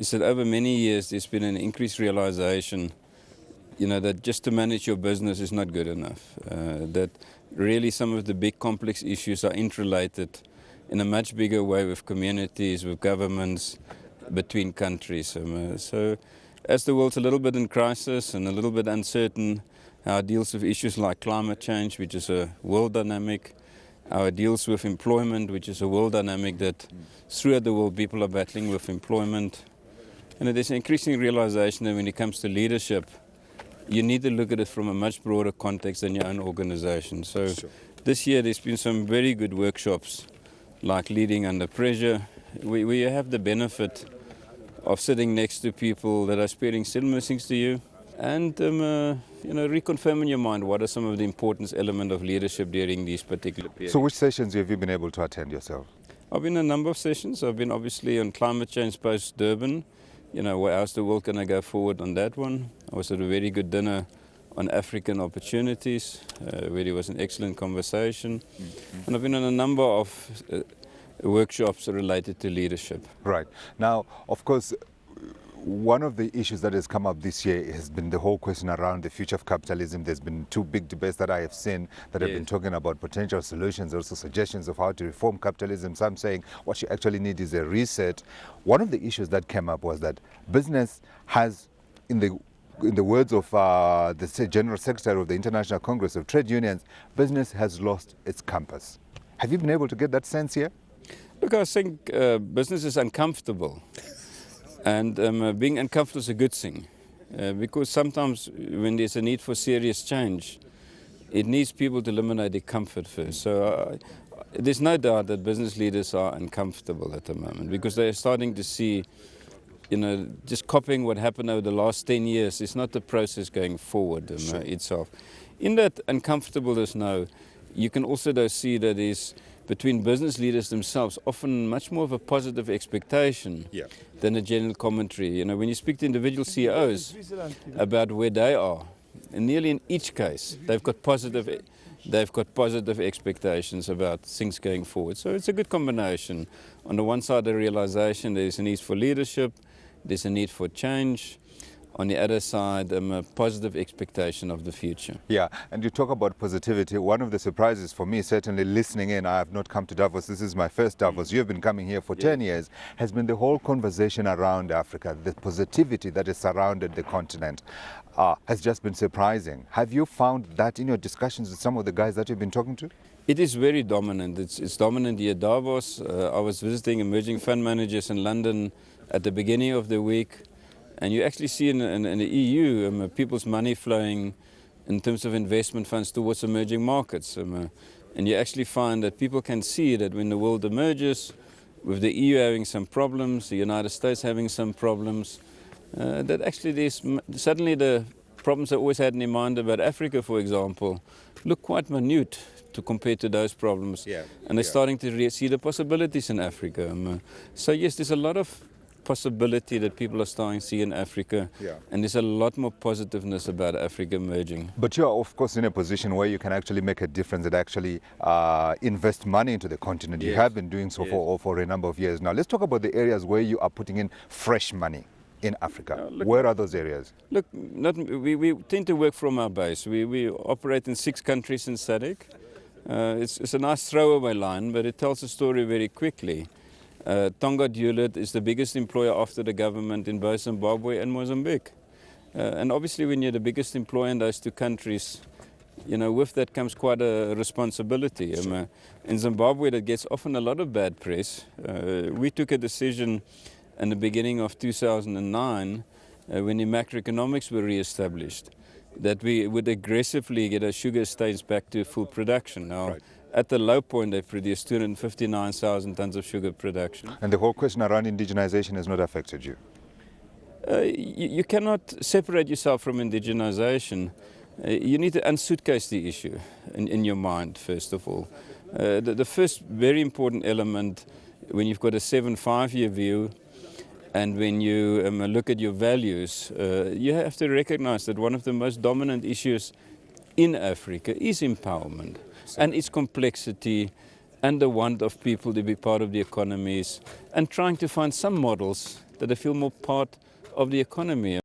is that over many years there's been an increased realization, that just to manage your business is not good enough. That really some of the big complex issues are interrelated in a much bigger way with communities, with governments, between countries. So as the world's a little bit in crisis and a little bit uncertain, how it deals with issues like climate change, which is a world dynamic, how it deals with employment, which is a world dynamic that throughout the world people are battling with employment. And there's an increasing realization that when it comes to leadership, you need to look at it from a much broader context than your own organization. So this year there's been some very good workshops like leading under pressure. We have the benefit of sitting next to people that are speaking similar things to you and reconfirm in your mind what are some of the important elements of leadership during these particular periods. So which sessions have you been able to attend yourself? I've been in a number of sessions. I've been obviously on climate change post-Durban. How's the world going to go forward on that one? I was at a very good dinner on African opportunities, where there was an excellent conversation. And I've been on a number of workshops related to leadership. Right. Now, of course, one of the issues that has come up this year has been the whole question around the future of capitalism. There's been two big debates that I have seen that have been talking about potential solutions, also suggestions of how to reform capitalism. Some saying what you actually need is a reset. One of the issues that came up was that business has, in the words of the General Secretary of the International Congress of Trade Unions, business has lost its compass. Have you been able to get that sense here? Look, I think business is uncomfortable. And being uncomfortable is a good thing, because sometimes when there's a need for serious change, it needs people to eliminate their comfort first. So there's no doubt that business leaders are uncomfortable at the moment, because they're starting to see, just copying what happened over the last 10 years is not the process going forward itself. In that uncomfortableness now, you can also see that there's, between business leaders themselves, often much more of a positive expectation than a general commentary. When you speak to individual CEOs about where they are, and nearly in each case, they've got positive expectations about things going forward. So it's a good combination. On the one side, the realization there's a need for leadership, there's a need for change. On the other side, a positive expectation of the future. Yeah, and you talk about positivity. One of the surprises for me, certainly listening in, I have not come to Davos, this is my first Davos, you've been coming here for 10 years, has been the whole conversation around Africa. The positivity that has surrounded the continent has just been surprising. Have you found that in your discussions with some of the guys that you've been talking to? It is very dominant. It's dominant here at Davos. I was visiting emerging fund managers in London at the beginning of the week. And you actually see in the EU people's money flowing in terms of investment funds towards emerging markets. And you actually find that people can see that when the world emerges, with the EU having some problems, the United States having some problems, that actually there's suddenly the problems they always had in their mind about Africa, for example, look quite minute to compare to those problems. And they're starting to see the possibilities in Africa. So yes, there's a lot of possibility that people are starting to see in Africa, and there's a lot more positiveness about Africa emerging. But you're of course in a position where you can actually make a difference and actually invest money into the continent. You have been doing so for a number of years now. Let's talk about the areas where you are putting in fresh money in Africa. Where are those areas? Look, we tend to work from our base. We operate in 6 countries in SADC. It's a nice throwaway line, but it tells a story very quickly. Tongaat Hullet is the biggest employer after the government in both Zimbabwe and Mozambique. And obviously when you're the biggest employer in those 2 countries, with that comes quite a responsibility. In Zimbabwe that gets often a lot of bad press. We took a decision in the beginning of 2009 when the macroeconomics were re-established that we would aggressively get our sugar estates back to full production. Now, at the low point, they produced 259,000 tons of sugar production. And the whole question around indigenization has not affected you? You cannot separate yourself from indigenization. You need to unsuitcase the issue in your mind, first of all. The first very important element when you've got a 7-5-year view and when you look at your values, you have to recognize that one of the most dominant issues in Africa is empowerment. And its complexity and the want of people to be part of the economies, and trying to find some models that they feel more part of the economy.